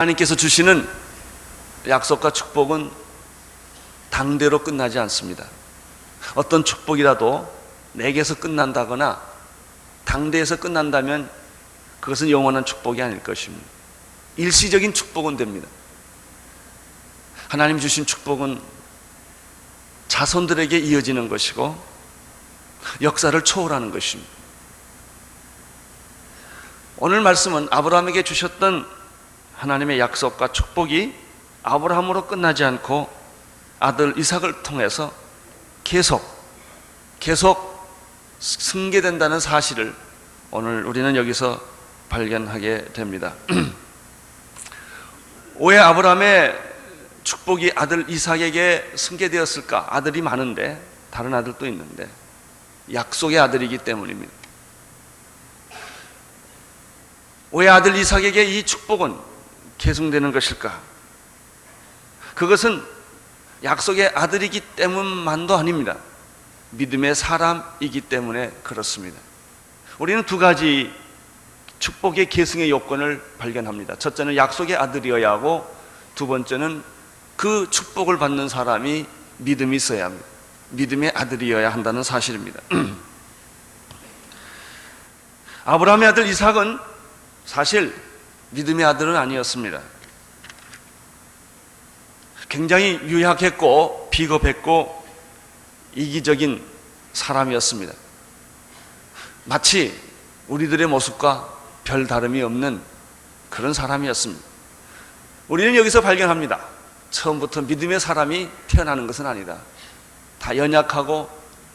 하나님께서 주시는 약속과 축복은 당대로 끝나지 않습니다. 어떤 축복이라도 내게서 끝난다거나 당대에서 끝난다면 그것은 영원한 축복이 아닐 것입니다. 일시적인 축복은 됩니다. 하나님 주신 축복은 자손들에게 이어지는 것이고 역사를 초월하는 것입니다. 오늘 말씀은 아브라함에게 주셨던 하나님의 약속과 축복이 아브라함으로 끝나지 않고 아들 이삭을 통해서 계속 승계된다는 사실을 오늘 우리는 여기서 발견하게 됩니다. 왜 아브라함의 축복이 아들 이삭에게 승계되었을까? 아들이 많은데, 다른 아들도 있는데 약속의 아들이기 때문입니다. 왜 아들 이삭에게 이 축복은 계승되는 것일까? 그것은 약속의 아들이기 때문만도 아닙니다. 믿음의 사람이기 때문에 그렇습니다. 우리는 두 가지 축복의 계승의 요건을 발견합니다. 첫째는 약속의 아들이어야 하고, 두 번째는 그 축복을 받는 사람이 믿음이 있어야 합니다. 믿음의 아들이어야 한다는 사실입니다. 아브라함의 아들 이삭은 사실 믿음의 아들은 아니었습니다. 굉장히 유약했고 비겁했고 이기적인 사람이었습니다. 마치 우리들의 모습과 별 다름이 없는 그런 사람이었습니다. 우리는 여기서 발견합니다. 처음부터 믿음의 사람이 태어나는 것은 아니다. 다 연약하고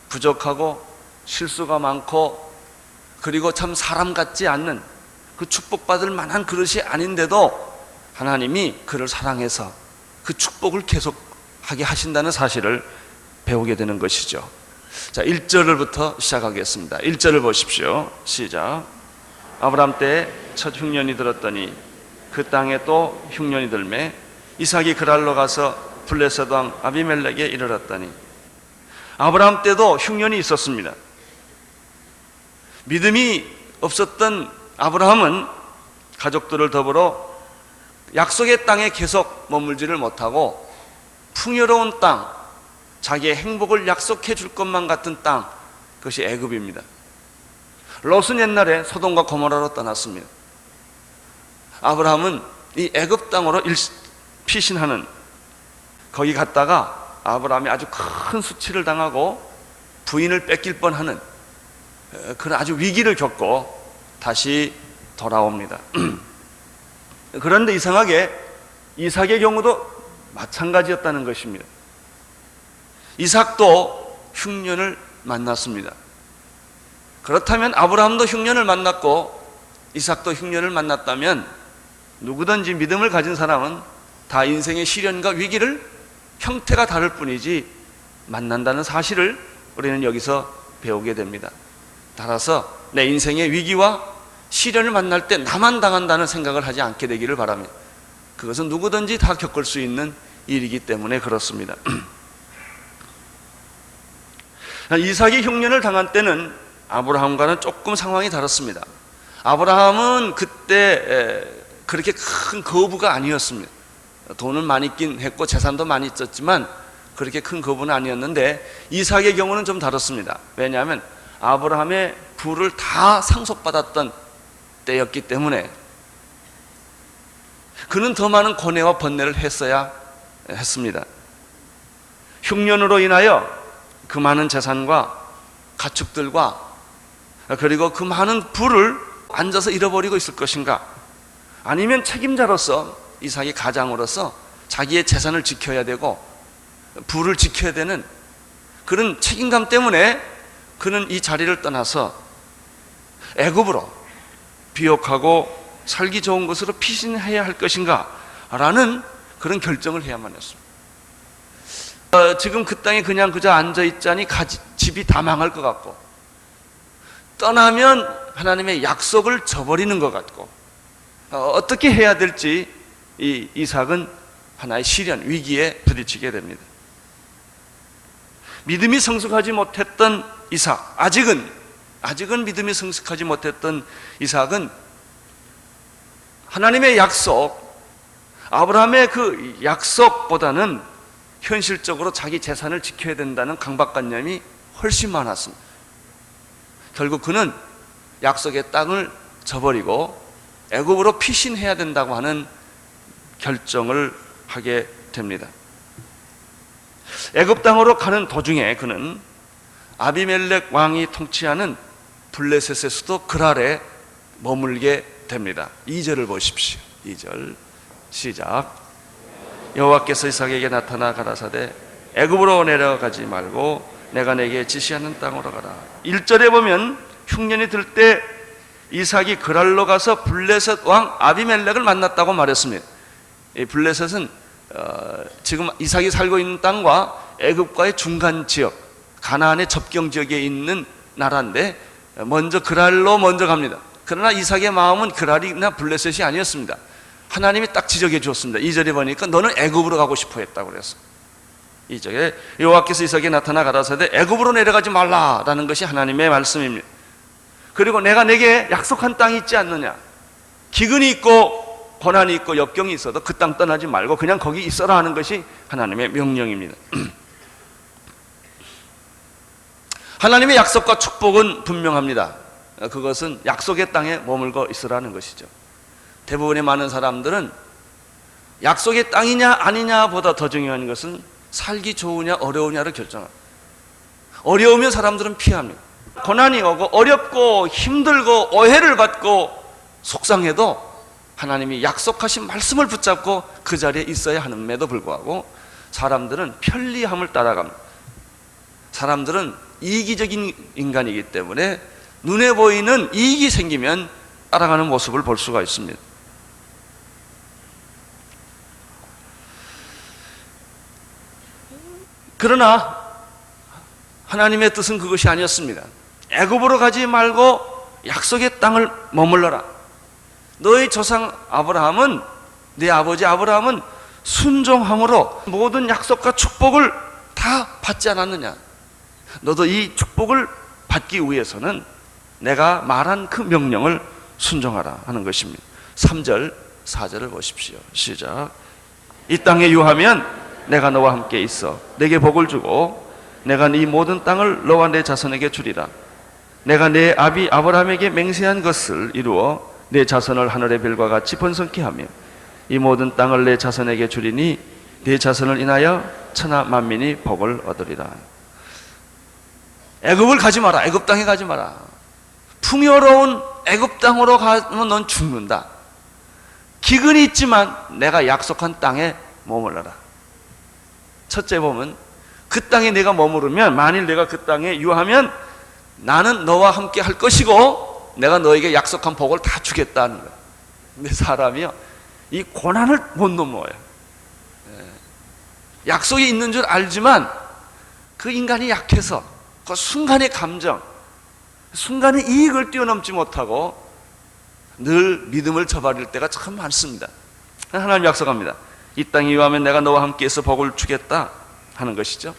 부족하고 실수가 많고, 그리고 참 사람 같지 않는, 그 축복받을 만한 그릇이 아닌데도 하나님이 그를 사랑해서 그 축복을 계속하게 하신다는 사실을 배우게 되는 것이죠. 자, 1절부터 시작하겠습니다. 1절을 보십시오. 시작. 아브라함 때 첫 흉년이 들었더니 그 땅에 또 흉년이 들매 이삭이 그랄로 가서 블레셋 왕 아비멜렉에 이르렀더니. 아브라함 때도 흉년이 있었습니다. 믿음이 없었던 아브라함은 가족들을 더불어 약속의 땅에 계속 머물지를 못하고 풍요로운 땅, 자기의 행복을 약속해 줄 것만 같은 땅, 그것이 애굽입니다. 롯은 옛날에 소돔과 고모라로 떠났습니다. 아브라함은 이 애굽 땅으로 피신하는, 거기 갔다가 아브라함이 아주 큰 수치를 당하고 부인을 뺏길 뻔하는 그런 아주 위기를 겪고 다시 돌아옵니다. 그런데 이상하게 이삭의 경우도 마찬가지였다는 것입니다. 이삭도 흉년을 만났습니다. 그렇다면 아브라함도 흉년을 만났고 이삭도 흉년을 만났다면 누구든지 믿음을 가진 사람은 다 인생의 시련과 위기를 형태가 다를 뿐이지 만난다는 사실을 우리는 여기서 배우게 됩니다. 따라서 내 인생의 위기와 시련을 만날 때 나만 당한다는 생각을 하지 않게 되기를 바랍니다. 그것은 누구든지 다 겪을 수 있는 일이기 때문에 그렇습니다. 이삭이 흉년을 당한 때는 아브라함과는 조금 상황이 다릅니다. 아브라함은 그때 그렇게 큰 거부가 아니었습니다. 돈은 많이 있긴 했고 재산도 많이 있었지만 그렇게 큰 거부는 아니었는데, 이삭의 경우는 좀 다릅니다. 왜냐하면 아브라함의 부를 다 상속받았던 때였기 때문에 그는 더 많은 고뇌와 번뇌를 했어야 했습니다. 흉년으로 인하여 그 많은 재산과 가축들과 그리고 그 많은 부를 앉아서 잃어버리고 있을 것인가, 아니면 책임자로서 이삭이 가장으로서 자기의 재산을 지켜야 되고 부를 지켜야 되는 그런 책임감 때문에 그는 이 자리를 떠나서 애굽으로 비옥하고 살기 좋은 곳으로 피신해야 할 것인가 라는 그런 결정을 해야만 했습니다. 지금 그 땅에 그냥 그저 앉아있자니 집이 다 망할 것 같고, 떠나면 하나님의 약속을 저버리는 것 같고, 어떻게 해야 될지 이 이삭은 하나의 시련, 위기에 부딪히게 됩니다. 믿음이 성숙하지 못했던 이삭, 아직은 믿음이 성숙하지 못했던 이삭은 하나님의 약속, 아브라함의 그 약속보다는 현실적으로 자기 재산을 지켜야 된다는 강박관념이 훨씬 많았습니다. 결국 그는 약속의 땅을 저버리고 애굽으로 피신해야 된다고 하는 결정을 하게 됩니다. 애굽 땅으로 가는 도중에 그는 아비멜렉 왕이 통치하는 블레셋의 수도 그랄에 머물게 됩니다. 2절을 보십시오. 2절 시작. 여호와께서 이삭에게 나타나 가라사대 애굽으로 내려가지 말고 내가 내게 지시하는 땅으로 가라. 1절에 보면 흉년이 들 때 이삭이 그랄로 가서 블레셋 왕 아비멜렉을 만났다고 말했습니다. 이 블레셋은 지금 이삭이 살고 있는 땅과 애굽과의 중간 지역, 가나안의 접경 지역에 있는 나라인데 먼저 그랄로 먼저 갑니다. 그러나 이삭의 마음은 그랄이나 블레셋이 아니었습니다. 하나님이 딱 지적해 주었습니다. 2절에 보니까 너는 애굽으로 가고 싶어 했다고 그랬어. 2절에 여호와께서 이삭에게 나타나 가라사대 애굽으로 내려가지 말라라는 것이 하나님의 말씀입니다. 그리고 내가 내게 약속한 땅이 있지 않느냐, 기근이 있고 고난이 있고 역경이 있어도 그 땅 떠나지 말고 그냥 거기 있어라 하는 것이 하나님의 명령입니다. 하나님의 약속과 축복은 분명합니다. 그것은 약속의 땅에 머물고 있으라는 것이죠. 대부분의 많은 사람들은 약속의 땅이냐 아니냐보다 더 중요한 것은 살기 좋으냐 어려우냐를 결정합니다. 어려우면 사람들은 피합니다. 고난이 오고 어렵고 힘들고 오해를 받고 속상해도 하나님이 약속하신 말씀을 붙잡고 그 자리에 있어야 함에도 불구하고 사람들은 편리함을 따라갑니다. 사람들은 이기적인 인간이기 때문에 눈에 보이는 이익이 생기면 따라가는 모습을 볼 수가 있습니다. 그러나 하나님의 뜻은 그것이 아니었습니다. 애굽으로 가지 말고 약속의 땅을 머물러라. 너희 조상 아브라함은, 네 아버지 아브라함은 순종함으로 모든 약속과 축복을 다 받지 않았느냐. 너도 이 축복을 받기 위해서는 내가 말한 그 명령을 순종하라 하는 것입니다. 3절 4절을 보십시오. 시작. 이 땅에 유하면 내가 너와 함께 있어 내게 복을 주고 내가 네 모든 땅을 너와 내 자손에게 주리라. 내가 내 아비 아브라함에게 맹세한 것을 이루어 내 자손을 하늘의 별과 같이 번성케 하며 이 모든 땅을 내 자손에게 주리니 내 자손을 인하여 천하 만민이 복을 얻으리라. 애굽을 가지 마라. 애굽 땅에 가지 마라. 풍요로운 애굽 땅으로 가면 넌 죽는다. 기근이 있지만 내가 약속한 땅에 머물러라. 첫째 보면 그 땅에 내가 머무르면, 만일 내가 그 땅에 유하면 나는 너와 함께 할 것이고 내가 너에게 약속한 복을 다 주겠다는 거야. 근데 사람이요, 이 고난을 못 넘어요. 약속이 있는 줄 알지만 그 인간이 약해서 그 순간의 감정, 순간의 이익을 뛰어넘지 못하고 늘 믿음을 저버릴 때가 참 많습니다. 하나님 약속합니다. 이 땅에 유하면 내가 너와 함께해서 복을 주겠다 하는 것이죠.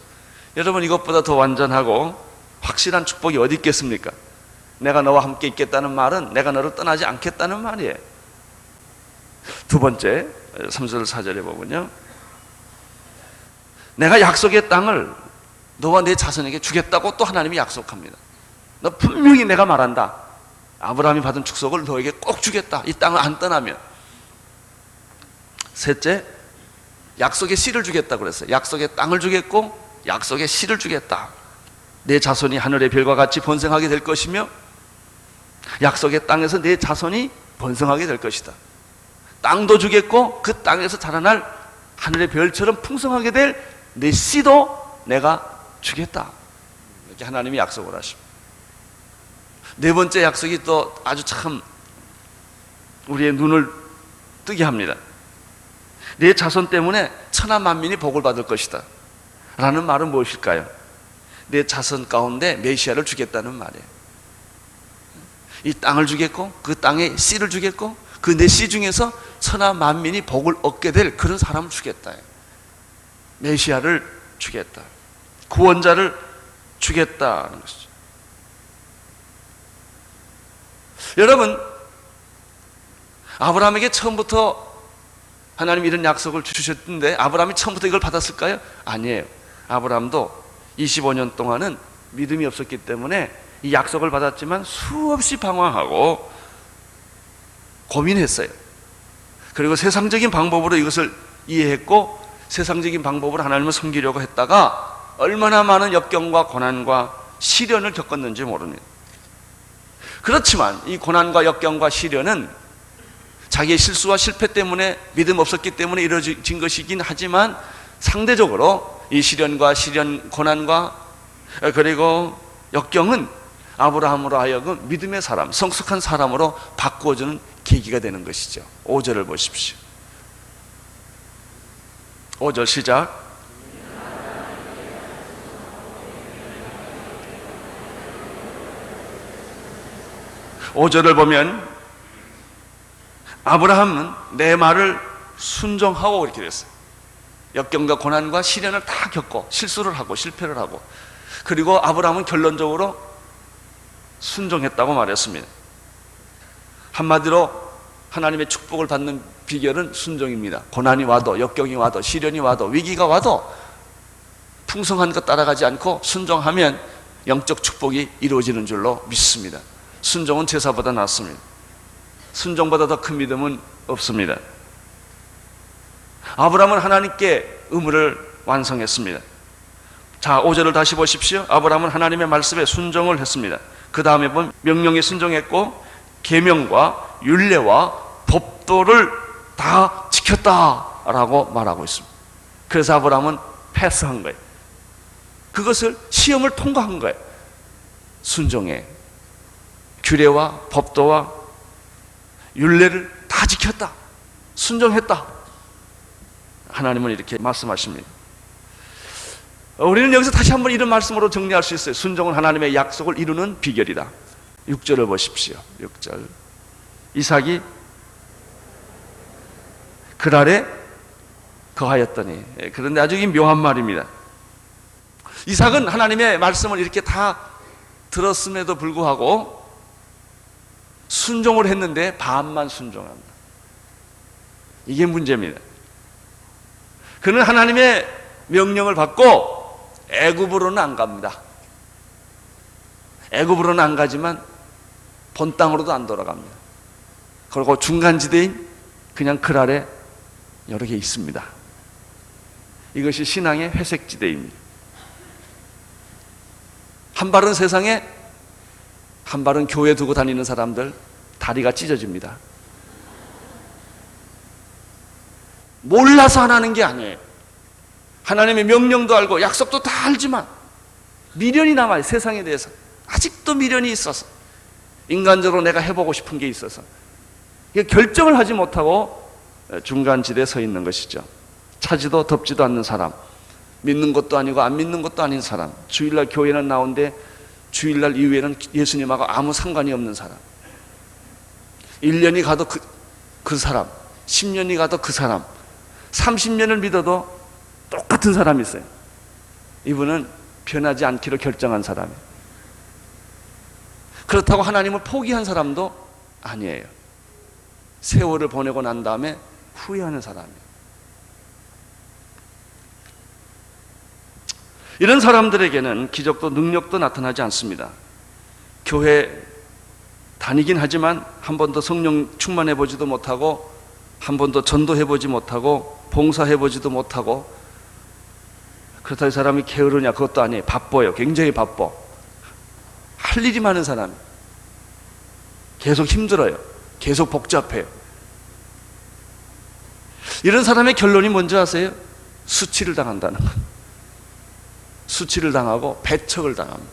여러분, 이것보다 더 완전하고 확실한 축복이 어디 있겠습니까? 내가 너와 함께 있겠다는 말은 내가 너를 떠나지 않겠다는 말이에요. 두 번째 3절 4절에 보면요, 내가 약속의 땅을 너와 내 자손에게 주겠다고 또 하나님이 약속합니다. 너 분명히 내가 말한다. 아브라함이 받은 축복을 너에게 꼭 주겠다. 이 땅을 안 떠나면. 셋째, 약속의 씨를 주겠다고 그랬어요. 약속의 땅을 주겠고 약속의 씨를 주겠다. 내 자손이 하늘의 별과 같이 번성하게 될 것이며 약속의 땅에서 내 자손이 번성하게 될 것이다. 땅도 주겠고 그 땅에서 자라날 하늘의 별처럼 풍성하게 될 내 씨도 내가 주겠다. 이렇게 하나님이 약속을 하십니다. 네 번째 약속이 또 아주 참 우리의 눈을 뜨게 합니다. 내 자손 때문에 천하 만민이 복을 받을 것이다 라는 말은 무엇일까요? 내 자손 가운데 메시아를 주겠다는 말이에요. 이 땅을 주겠고 그 땅에 씨를 주겠고 그 내 씨 중에서 천하 만민이 복을 얻게 될 그런 사람을 주겠다. 메시아를 주겠다. 구원자를 주겠다는 것이죠. 여러분, 아브라함에게 처음부터 하나님 이런 약속을 주셨는데 아브라함이 처음부터 이걸 받았을까요? 아니에요. 아브라함도 25년 동안은 믿음이 없었기 때문에 이 약속을 받았지만 수없이 방황하고 고민했어요. 그리고 세상적인 방법으로 이것을 이해했고 세상적인 방법으로 하나님을 섬기려고 했다가 얼마나 많은 역경과 고난과 시련을 겪었는지 모릅니다. 그렇지만 이 고난과 역경과 시련은 자기의 실수와 실패 때문에 믿음 없었기 때문에 이루어진 것이긴 하지만 상대적으로 이 시련과 고난과 그리고 역경은 아브라함으로 하여금 믿음의 사람, 성숙한 사람으로 바꾸어주는 계기가 되는 것이죠. 5절을 보십시오. 5절 시작. (5절을) 보면 아브라함은 내 말을 순종하고 이렇게 됐어요. 역경과 고난과 시련을 다 겪고 실수를 하고 실패를 하고 그리고 아브라함은 결론적으로 순종했다고 말했습니다. 한마디로 하나님의 축복을 받는 비결은 순종입니다. 고난이 와도 역경이 와도 시련이 와도 위기가 와도 풍성한 것 따라가지 않고 순종하면 영적 축복이 이루어지는 줄로 믿습니다. 순종은 제사보다 낫습니다. 순종보다 더 큰 믿음은 없습니다. 아브라함은 하나님께 의무를 완성했습니다. 자, 5절을 다시 보십시오. 아브라함은 하나님의 말씀에 순종을 했습니다. 그 다음에 보면 명령에 순종했고 계명과 율례와 법도를 다 지켰다라고 말하고 있습니다. 그래서 아브라함은 패스한 거예요. 그것을 시험을 통과한 거예요. 순종해 규례와 법도와 율례를 다 지켰다. 순종했다. 하나님은 이렇게 말씀하십니다. 우리는 여기서 다시 한번 이런 말씀으로 정리할 수 있어요. 순종은 하나님의 약속을 이루는 비결이다. 6절을 보십시오. 6절. 이삭이 그랄에 거하였더니. 그런데 아주 묘한 말입니다. 이삭은 하나님의 말씀을 이렇게 다 들었음에도 불구하고 순종을 했는데 반만 순종합니다. 이게 문제입니다. 그는 하나님의 명령을 받고 애굽으로는 안 갑니다. 애굽으로는 안 가지만 본 땅으로도 안 돌아갑니다. 그리고 중간지대인 그냥 그 아래 여러 개 있습니다. 이것이 신앙의 회색지대입니다. 한 발은 세상에, 한 발은 교회 두고 다니는 사람들 다리가 찢어집니다. 몰라서 안 하는 게 아니에요. 하나님의 명령도 알고 약속도 다 알지만 미련이 남아요. 세상에 대해서 아직도 미련이 있어서, 인간적으로 내가 해보고 싶은 게 있어서 결정을 하지 못하고 중간지대에 서 있는 것이죠. 차지도 덥지도 않는 사람, 믿는 것도 아니고 안 믿는 것도 아닌 사람, 주일날 교회는 나오는데 주일날 이후에는 예수님하고 아무 상관이 없는 사람, 1년이 가도 그 사람, 10년이 가도 그 사람, 30년을 믿어도 똑같은 사람이 있어요. 이분은 변하지 않기로 결정한 사람이에요. 그렇다고 하나님을 포기한 사람도 아니에요. 세월을 보내고 난 다음에 후회하는 사람이에요. 이런 사람들에게는 기적도 능력도 나타나지 않습니다. 교회 다니긴 하지만 한 번도 성령 충만해보지도 못하고, 한 번도 전도해보지 못하고, 봉사해보지도 못하고, 그렇다고 이 사람이 게으르냐? 그것도 아니에요. 바빠요. 굉장히 바빠. 할 일이 많은 사람, 계속 힘들어요. 계속 복잡해요. 이런 사람의 결론이 뭔지 아세요? 수치를 당한다는 것. 수치를 당하고 배척을 당합니다.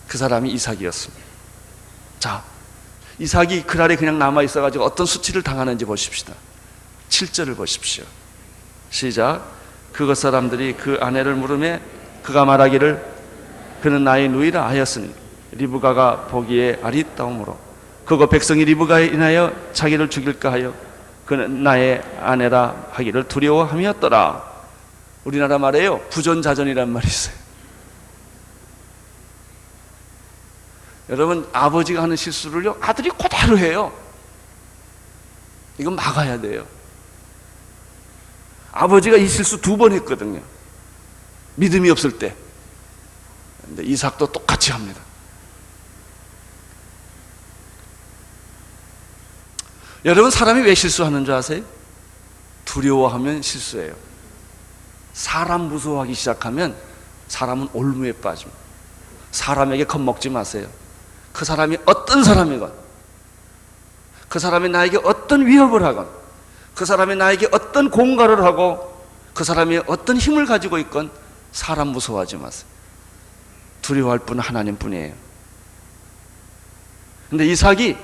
그 사람이 이삭이었습니다. 자, 이삭이 그 날에 그냥 남아있어가지고 어떤 수치를 당하는지 보십시다. 7절을 보십시오. 시작. 그것 사람들이 그 아내를 물으매 그가 말하기를 그는 나의 누이라 하였으니 리브가가 보기에 아리따움으로 그거 백성이 리브가에 인하여 자기를 죽일까 하여 그는 나의 아내라 하기를 두려워함이었더라. 우리나라 말에요, 부전자전이란 말이 있어요. 여러분, 아버지가 하는 실수를요 아들이 그대로 해요. 이건 막아야 돼요. 아버지가 이 실수 2번 했거든요. 믿음이 없을 때. 근데 이삭도 똑같이 합니다. 여러분, 사람이 왜 실수하는 줄 아세요? 두려워하면 실수해요. 사람 무서워하기 시작하면 사람은 올무에 빠집니다. 사람에게 겁먹지 마세요. 그 사람이 어떤 사람이건, 그 사람이 나에게 어떤 위협을 하건, 그 사람이 나에게 어떤 공갈을 하고, 그 사람이 어떤 힘을 가지고 있건 사람 무서워하지 마세요. 두려워할 분은 하나님뿐이에요. 근데 이삭이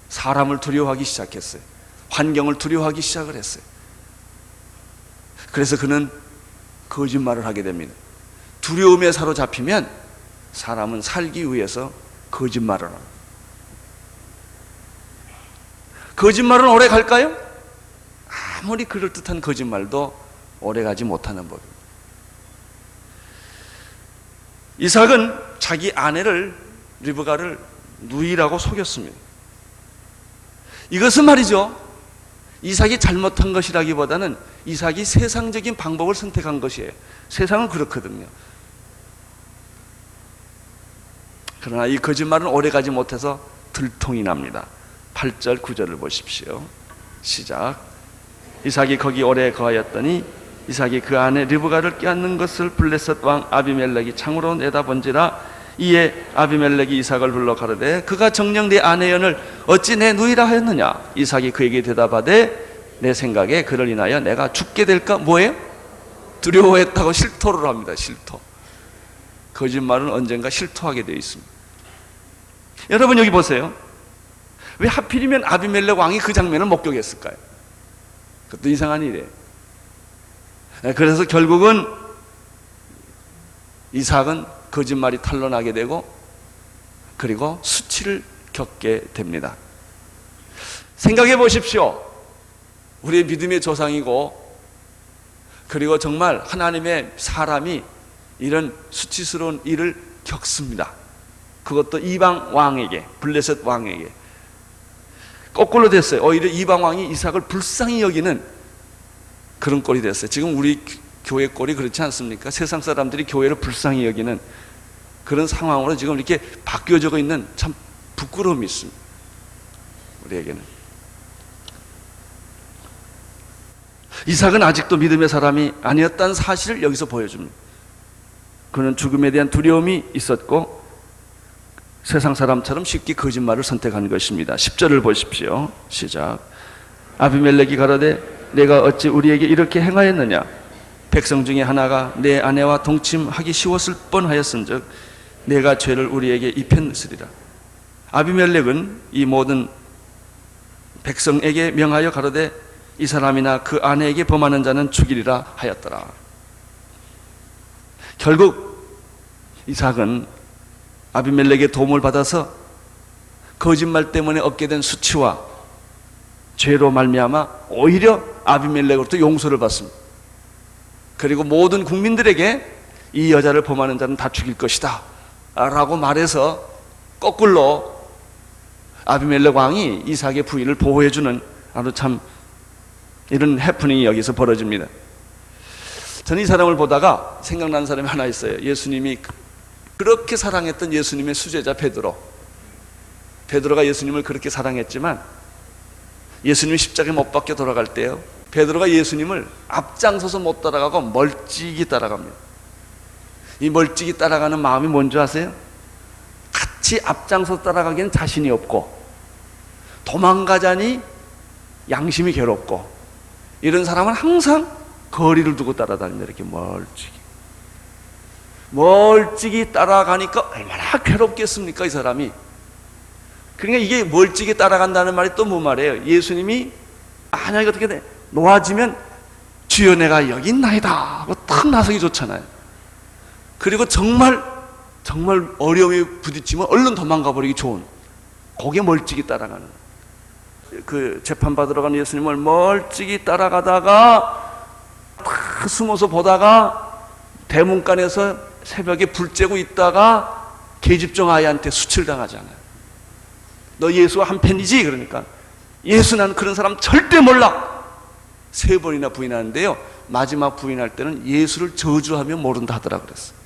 사람을 두려워하기 시작했어요. 환경을 두려워하기 시작을 했어요. 그래서 그는 거짓말을 하게 됩니다. 두려움에 사로잡히면 사람은 살기 위해서 거짓말을 합니다. 거짓말은 오래 갈까요? 아무리 그럴듯한 거짓말도 오래 가지 못하는 법입니다. 이삭은 자기 아내를 리브가를 누이라고 속였습니다. 이것은 말이죠, 이삭이 잘못한 것이라기보다는 이삭이 세상적인 방법을 선택한 것이에요. 세상은 그렇거든요. 그러나 이 거짓말은 오래가지 못해서 들통이 납니다. 8절 9절을 보십시오. 시작. 이삭이 거기 오래 거하였더니 이삭이 그 아내 리브가를 껴안는 것을 블레셋 왕 아비멜렉이 창으로 내다본지라. 이에 아비멜렉이 이삭을 불러 가로되 그가 정녕 내 아내연을 어찌 내 누이라 하였느냐. 이삭이 그에게 대답하되 내 생각에 그를 인하여 내가 죽게 될까. 뭐예요? 두려워했다고 실토를 합니다. 실토. 거짓말은 언젠가 실토하게 되어 있습니다. 여러분, 여기 보세요. 왜 하필이면 아비멜렉 왕이 그 장면을 목격했을까요? 그것도 이상한 일이에요. 그래서 결국은 이삭은 거짓말이 탄로나게 되고 그리고 수치를 겪게 됩니다. 생각해 보십시오. 우리의 믿음의 조상이고 그리고 정말 하나님의 사람이 이런 수치스러운 일을 겪습니다. 그것도 이방 왕에게, 블레셋 왕에게. 거꾸로 됐어요. 오히려 이방 왕이 이삭을 불쌍히 여기는 그런 꼴이 됐어요. 지금 우리 교회 꼴이 그렇지 않습니까? 세상 사람들이 교회를 불쌍히 여기는 그런 상황으로 지금 이렇게 바뀌어져 있는 참 부끄러움이 있습니다. 우리에게는. 이삭은 아직도 믿음의 사람이 아니었다는 사실을 여기서 보여줍니다. 그는 죽음에 대한 두려움이 있었고 세상 사람처럼 쉽게 거짓말을 선택한 것입니다. 10절을 보십시오. 시작. 아비멜렉이 가로되 내가 어찌 우리에게 이렇게 행하였느냐. 백성 중에 하나가 내 아내와 동침하기 쉬웠을 뻔하였은즉 내가 죄를 우리에게 입혔으리라. 아비멜렉은 이 모든 백성에게 명하여 가로되 이 사람이나 그 아내에게 범하는 자는 죽이리라 하였더라. 결국 이삭은 아비멜렉의 도움을 받아서 거짓말 때문에 얻게 된 수치와 죄로 말미암아 오히려 아비멜렉으로부터 용서를 받습니다. 그리고 모든 국민들에게 이 여자를 범하는 자는 다 죽일 것이다 라고 말해서 거꾸로 아비멜렉 왕이 이삭의 부인을 보호해주는 아주 참 이런 해프닝이 여기서 벌어집니다. 저는 이 사람을 보다가 생각나는 사람이 하나 있어요. 예수님이 그렇게 사랑했던 예수님의 수제자 베드로. 베드로가 예수님을 그렇게 사랑했지만 예수님이 십자가에 못 박혀 돌아갈 때요, 베드로가 예수님을 앞장서서 못 따라가고 멀찍이 따라갑니다. 이 멀찍이 따라가는 마음이 뭔지 아세요? 같이 앞장서 따라가기엔 자신이 없고 도망가자니 양심이 괴롭고 이런 사람은 항상 거리를 두고 따라다닙니다. 이렇게 멀찍이 따라가니까 얼마나 괴롭겠습니까, 이 사람이. 그러니까 이게 멀찍이 따라간다는 말이 또 뭐 말이에요? 예수님이 만약에 어떻게 돼? 놓아지면 주여 내가 여기 있나이다 하고 탁 나서기 좋잖아요. 그리고 정말 어려움에 부딪히면 얼른 도망가 버리기 좋은, 거기에 멀찍이 따라가는. 그 재판받으러 간 예수님을 멀찍이 따라가다가 탁 숨어서 보다가 대문간에서 새벽에 불 쬐고 있다가 계집종 아이한테 수칠당하잖아요. 너 예수와 한편이지? 그러니까 예수 난 그런 사람 절대 몰라. 3번이나 부인하는데요, 마지막 부인할 때는 예수를 저주하며 모른다 하더라 그랬어요.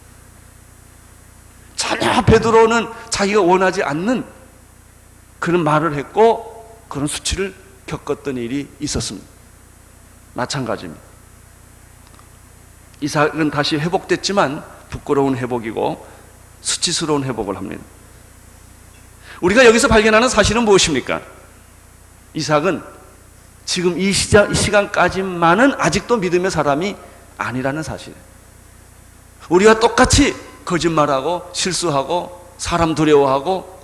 전혀 베드로는 자기가 원하지 않는 그런 말을 했고 그런 수치를 겪었던 일이 있었습니다. 마찬가지입니다. 이삭은 다시 회복됐지만 부끄러운 회복이고 수치스러운 회복을 합니다. 우리가 여기서 발견하는 사실은 무엇입니까? 이삭은 지금 이 시간까지만은 아직도 믿음의 사람이 아니라는 사실. 우리가 똑같이 거짓말하고 실수하고 사람 두려워하고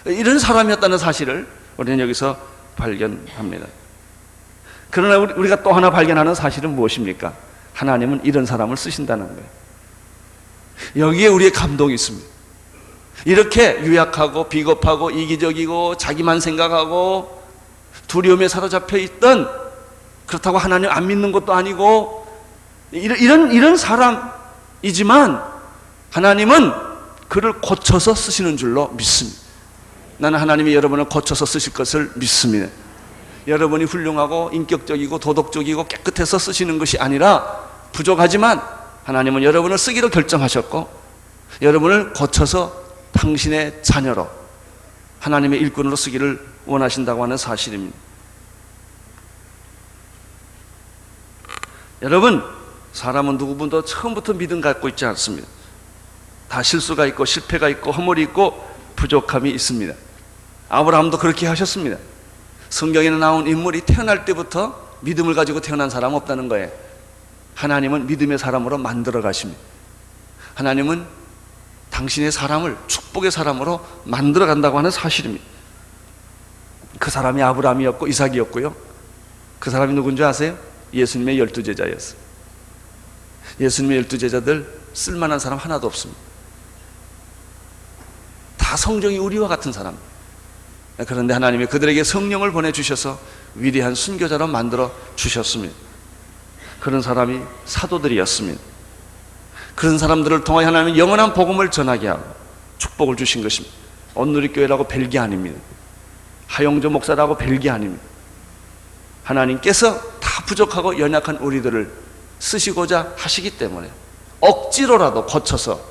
이런 사람이었다는 사실을 우리는 여기서 발견합니다. 그러나 우리가 또 하나 발견하는 사실은 무엇입니까? 하나님은 이런 사람을 쓰신다는 거예요. 여기에 우리의 감동이 있습니다. 이렇게 유약하고 비겁하고 이기적이고 자기만 생각하고 두려움에 사로잡혀 있던, 그렇다고 하나님 안 믿는 것도 아니고 이런 사람이지만 하나님은 그를 고쳐서 쓰시는 줄로 믿습니다. 나는 하나님이 여러분을 고쳐서 쓰실 것을 믿습니다. 여러분이 훌륭하고 인격적이고 도덕적이고 깨끗해서 쓰시는 것이 아니라 부족하지만 하나님은 여러분을 쓰기로 결정하셨고 여러분을 고쳐서 당신의 자녀로 하나님의 일꾼으로 쓰기를 원하신다고 하는 사실입니다. 여러분, 사람은 누구보다 처음부터 믿음 갖고 있지 않습니다. 다 실수가 있고 실패가 있고 허물이 있고 부족함이 있습니다. 아브라함도 그렇게 하셨습니다. 성경에는 나온 인물이 태어날 때부터 믿음을 가지고 태어난 사람은 없다는 거예요. 하나님은 믿음의 사람으로 만들어 가십니다. 하나님은 당신의 사람을 축복의 사람으로 만들어 간다고 하는 사실입니다. 그 사람이 아브라함이었고 이삭이었고요. 그 사람이 누군지 아세요? 예수님의 12제자였어요. 예수님의 12제자들 쓸만한 사람 하나도 없습니다. 다 성정이 우리와 같은 사람. 그런데 하나님이 그들에게 성령을 보내주셔서 위대한 순교자로 만들어 주셨습니다. 그런 사람이 사도들이었습니다. 그런 사람들을 통해 하나님은 영원한 복음을 전하게 하고 축복을 주신 것입니다. 온누리교회라고 별게 아닙니다. 하용조 목사라고 별게 아닙니다. 하나님께서 다 부족하고 연약한 우리들을 쓰시고자 하시기 때문에 억지로라도 고쳐서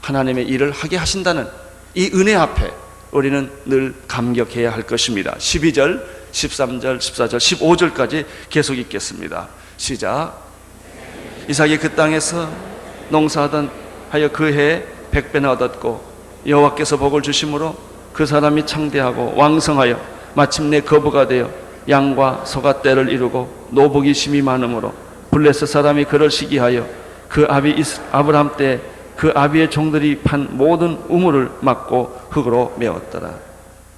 하나님의 일을 하게 하신다는 이 은혜 앞에 우리는 늘 감격해야 할 것입니다. 12절, 13절, 14절, 15절까지 계속 읽겠습니다. 시작. 이삭이 그 땅에서 농사하던 하여 그 해에 100배나 얻었고 여호와께서 복을 주심으로 그 사람이 창대하고 왕성하여 마침내 거부가 되어 양과 소가 떼를 이루고 노복이 심이 많으므로 블레셋 사람이 그를 시기하여 그 아비 아브라함 때 그 아비의 종들이 판 모든 우물을 막고 흙으로 메웠더라.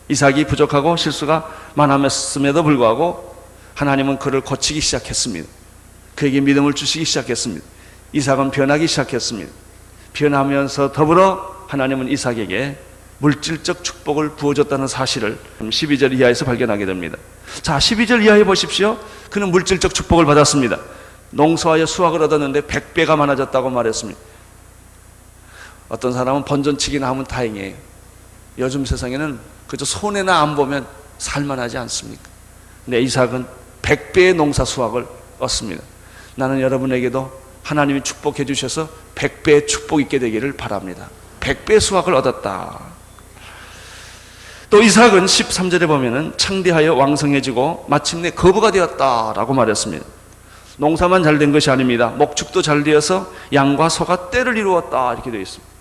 이삭이 부족하고 실수가 많았음에도 불구하고 하나님은 그를 고치기 시작했습니다. 그에게 믿음을 주시기 시작했습니다. 이삭은 변하기 시작했습니다. 변하면서 더불어 하나님은 이삭에게 물질적 축복을 부어줬다는 사실을 12절 이하에서 발견하게 됩니다. 자, 12절 이하에 보십시오. 그는 물질적 축복을 받았습니다. 농사하여 수확을 얻었는데 100배가 많아졌다고 말했습니다. 어떤 사람은 번전치기나 하면 다행이에요. 요즘 세상에는 그저 손해나 안 보면 살만하지 않습니까? 근데 이삭은 100배의 농사 수확을 얻습니다. 나는 여러분에게도 하나님이 축복해 주셔서 100배의 축복 있게 되기를 바랍니다. 100배의 수확을 얻었다. 또 이삭은 13절에 보면은 창대하여 왕성해지고 마침내 거부가 되었다라고 말했습니다. 농사만 잘 된 것이 아닙니다. 목축도 잘 되어서 양과 소가 떼를 이루었다 이렇게 되어 있습니다.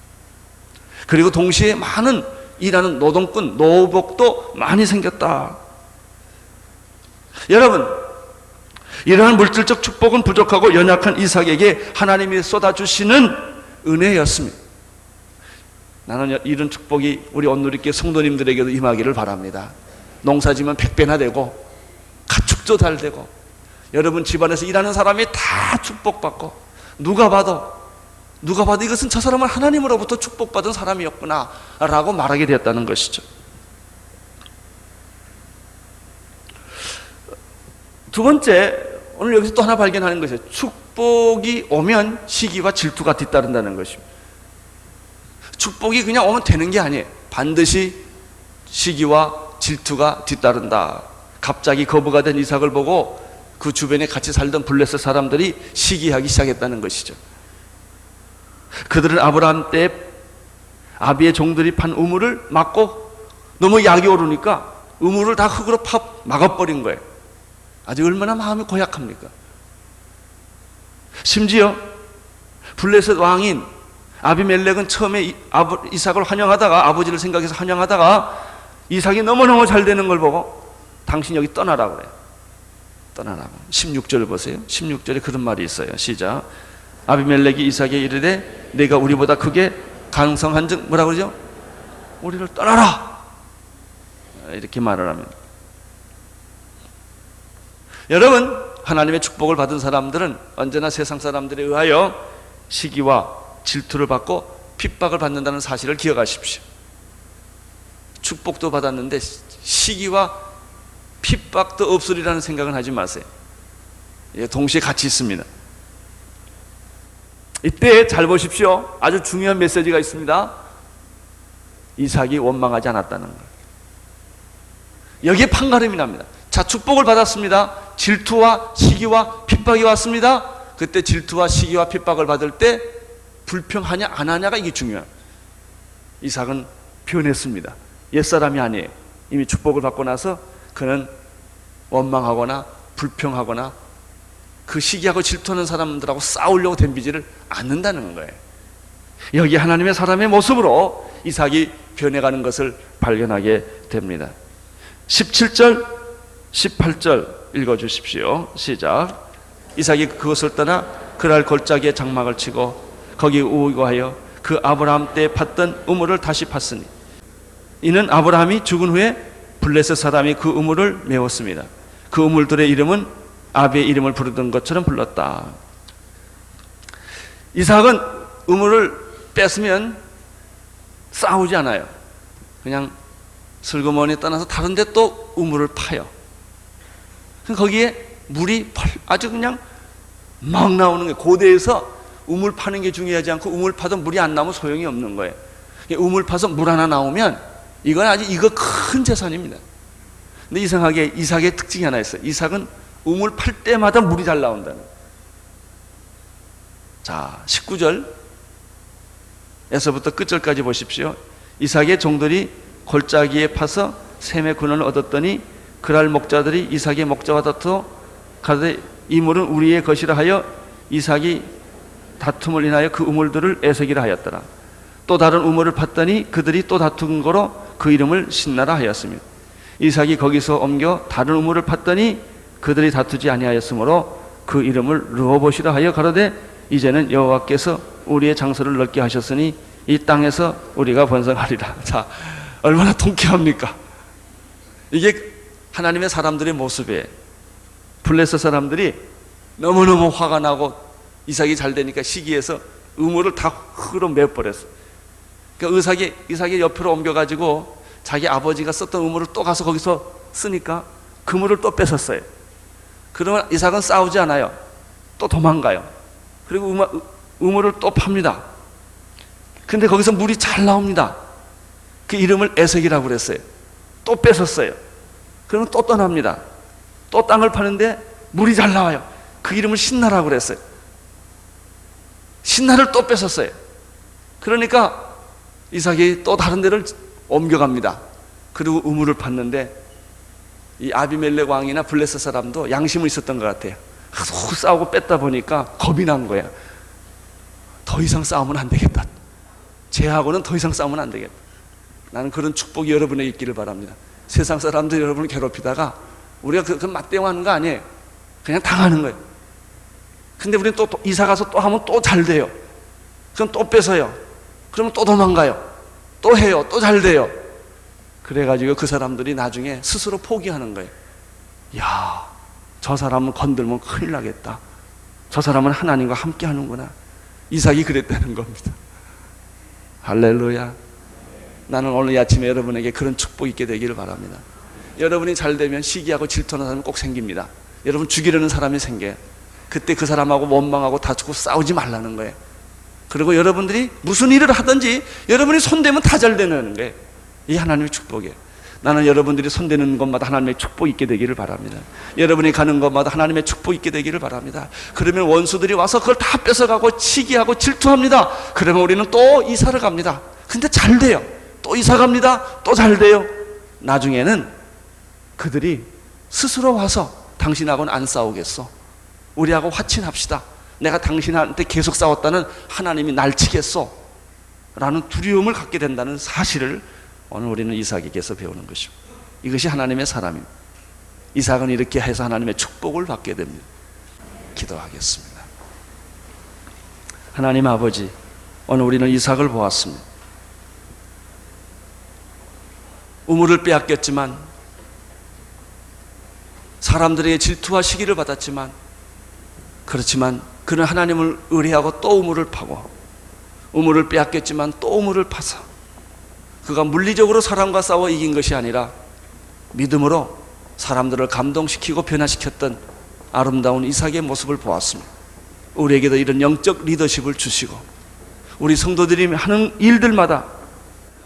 그리고 동시에 많은 일하는 노동꾼, 노복도 많이 생겼다. 여러분, 이러한 물질적 축복은 부족하고 연약한 이삭에게 하나님이 쏟아주시는 은혜였습니다. 나는 이런 축복이 우리 온누리교회 성도님들에게도 임하기를 바랍니다. 농사지면 100배나 되고 가축도 잘 되고 여러분 집안에서 일하는 사람이 다 축복받고 누가 봐도 이것은 저 사람은 하나님으로부터 축복받은 사람이었구나 라고 말하게 되었다는 것이죠. 두 번째, 오늘 여기서 또 하나 발견하는 것이에요. 축복이 오면 시기와 질투가 뒤따른다는 것입니다. 축복이 그냥 오면 되는 게 아니에요. 반드시 시기와 질투가 뒤따른다. 갑자기 거부가 된 이삭을 보고 그 주변에 같이 살던 블레셋 사람들이 시기하기 시작했다는 것이죠. 그들은 아브라함 때 아비의 종들이 판 우물을 막고 너무 약이 오르니까 우물을 다 흙으로 막아버린 거예요. 아주 얼마나 마음이 고약합니까? 심지어 블레셋 왕인 아비멜렉은 처음에 이삭을 환영하다가, 아버지를 생각해서 환영하다가 이삭이 너무너무 잘 되는 걸 보고 당신 여기 떠나라고 그래요. 떠나라고. 16절 보세요. 16절에 그런 말이 있어요. 시작. 아비멜렉이 이삭에게 이르되 내가 우리보다 크게 강성한즉 뭐라고 그러죠? 우리를 떠나라, 이렇게 말을 합니다. 여러분, 하나님의 축복을 받은 사람들은 언제나 세상 사람들에 의하여 시기와 질투를 받고 핍박을 받는다는 사실을 기억하십시오. 축복도 받았는데 시기와 핍박도 없으리라는 생각은 하지 마세요. 동시에 같이 있습니다. 이때 잘 보십시오. 아주 중요한 메시지가 있습니다. 이삭이 원망하지 않았다는 것. 여기에 판가름이 납니다. 자, 축복을 받았습니다. 질투와 시기와 핍박이 왔습니다. 그때 질투와 시기와 핍박을 받을 때 불평하냐 안 하냐가 이게 중요해요. 이삭은 변했습니다. 옛사람이 아니에요. 이미 축복을 받고 나서 그는 원망하거나 불평하거나 그 시기하고 질투하는 사람들하고 싸우려고 덤비지를 않는다는 거예요. 여기 하나님의 사람의 모습으로 이삭이 변해가는 것을 발견하게 됩니다. 17절 18절 읽어주십시오. 시작. 이삭이 그것을 떠나 그랄 골짜기에 장막을 치고 거기 우거하여 그 아브라함 때 팠던 우물을 다시 팠으니 이는 아브라함이 죽은 후에 블레셋 사람이 그 우물을 메웠습니다. 그 우물들의 이름은 아비의 이름을 부르던 것처럼 불렀다. 이삭은 우물을 뺐으면 싸우지 않아요. 그냥 슬그머니 떠나서 다른 데 또 우물을 파요. 거기에 물이 아주 그냥 막 나오는 거예요. 고대에서 우물 파는 게 중요하지 않고 우물 파도 물이 안 나오면 소용이 없는 거예요. 우물 파서 물 하나 나오면 이건 아주 이거 큰 재산입니다. 근데 이상하게 이삭의 특징이 하나 있어요. 이삭은 우물 팔 때마다 물이 잘 나온다는 거예요. 자, 19절에서부터 끝절까지 보십시오. 이삭의 종들이 골짜기에 파서 셈의 군을 얻었더니 그랄 목자들이 이삭의 목자와 다투어 가되 이 물은 우리의 것이라 하여 이삭이 다툼을 인하여 그 우물들을 에색이라 하였더라. 또 다른 우물을 팠더니 그들이 또 다툰 거로 그 이름을 신나라 하였습니다. 이삭이 거기서 옮겨 다른 우물을 팠더니 그들이 다투지 아니하였으므로 그 이름을 르호봇이라 하여 가로되 이제는 여호와께서 우리의 장소를 넓게 하셨으니 이 땅에서 우리가 번성하리라. 자, 얼마나 통쾌합니까? 이게 하나님의 사람들의 모습이에요. 블레셋 사람들이 너무너무 화가 나고 이삭이 잘 되니까 시기해서 우물을 다 흙으로 메워버렸어요. 그러니까 이삭이 옆으로 옮겨가지고 자기 아버지가 썼던 우물을 또 가서 거기서 쓰니까 그 물을 또 뺏었어요. 그러면 이삭은 싸우지 않아요. 또 도망가요. 그리고 우물을 또 팝니다. 근데 거기서 물이 잘 나옵니다. 그 이름을 에색이라고 그랬어요. 또 뺏었어요. 그러면 또 떠납니다. 또 땅을 파는데 물이 잘 나와요. 그 이름을 신나라고 그랬어요. 신나를 또 뺏었어요. 그러니까 이삭이 또 다른 데를 옮겨갑니다. 그리고 우물을 팠는데 이 아비멜렉 왕이나 블레셋 사람도 양심은 있었던 것 같아요. 계속 싸우고 뺐다 보니까 겁이 난 거야. 더 이상 싸우면 안 되겠다. 쟤하고는 더 이상 싸우면 안 되겠다. 나는 그런 축복이 여러분에게 있기를 바랍니다. 세상 사람들이 여러분을 괴롭히다가 우리가 그 맞대응하는 거 아니에요. 그냥 당하는 거예요. 근데 우리는 또 이사 가서 또 하면 또 잘 돼요. 그럼 또 뺏어요. 그러면 또 도망가요. 또 해요. 또 잘 돼요. 그래가지고 그 사람들이 나중에 스스로 포기하는 거예요. 야, 저 사람은 건들면 큰일 나겠다. 저 사람은 하나님과 함께 하는구나. 이삭이 그랬다는 겁니다. 할렐루야. 나는 오늘 아침에 여러분에게 그런 축복 있게 되기를 바랍니다. 여러분이 잘 되면 시기하고 질투하는 사람이 꼭 생깁니다. 여러분 죽이려는 사람이 생겨요. 그때 그 사람하고 원망하고 다투고 싸우지 말라는 거예요. 그리고 여러분들이 무슨 일을 하든지 여러분이 손대면 다 잘 되는 거예요. 이 하나님의 축복이에요. 나는 여러분들이 손대는 것마다 하나님의 축복이 있게 되기를 바랍니다. 여러분이 가는 것마다 하나님의 축복이 있게 되기를 바랍니다. 그러면 원수들이 와서 그걸 다 뺏어가고 치기하고 질투합니다. 그러면 우리는 또 이사를 갑니다. 근데 잘 돼요. 또 이사 갑니다. 또 잘 돼요. 나중에는 그들이 스스로 와서 당신하고는 안 싸우겠어. 우리하고 화친합시다. 내가 당신한테 계속 싸웠다는 하나님이 날 치겠어. 라는 두려움을 갖게 된다는 사실을 오늘 우리는 이삭에게서 배우는 것입니다. 이것이 하나님의 사람입니다. 이삭은 이렇게 해서 하나님의 축복을 받게 됩니다. 기도하겠습니다. 하나님 아버지, 오늘 우리는 이삭을 보았습니다. 우물을 빼앗겼지만, 사람들에게 질투와 시기를 받았지만, 그렇지만 그는 하나님을 의뢰하고 또 우물을 파고, 우물을 빼앗겼지만 또 우물을 파서, 그가 물리적으로 사람과 싸워 이긴 것이 아니라 믿음으로 사람들을 감동시키고 변화시켰던 아름다운 이삭의 모습을 보았습니다. 우리에게도 이런 영적 리더십을 주시고, 우리 성도들이 하는 일들마다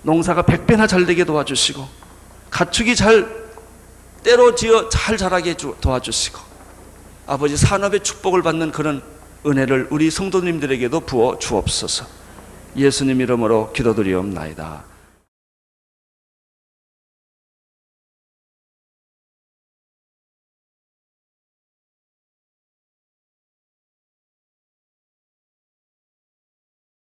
농사가 100배나 잘 되게 도와주시고, 가축이 때로 지어 잘 자라게 도와주시고, 아버지 산업의 축복을 받는 그런 은혜를 우리 성도님들에게도 부어 주옵소서. 예수님 이름으로 기도드리옵나이다.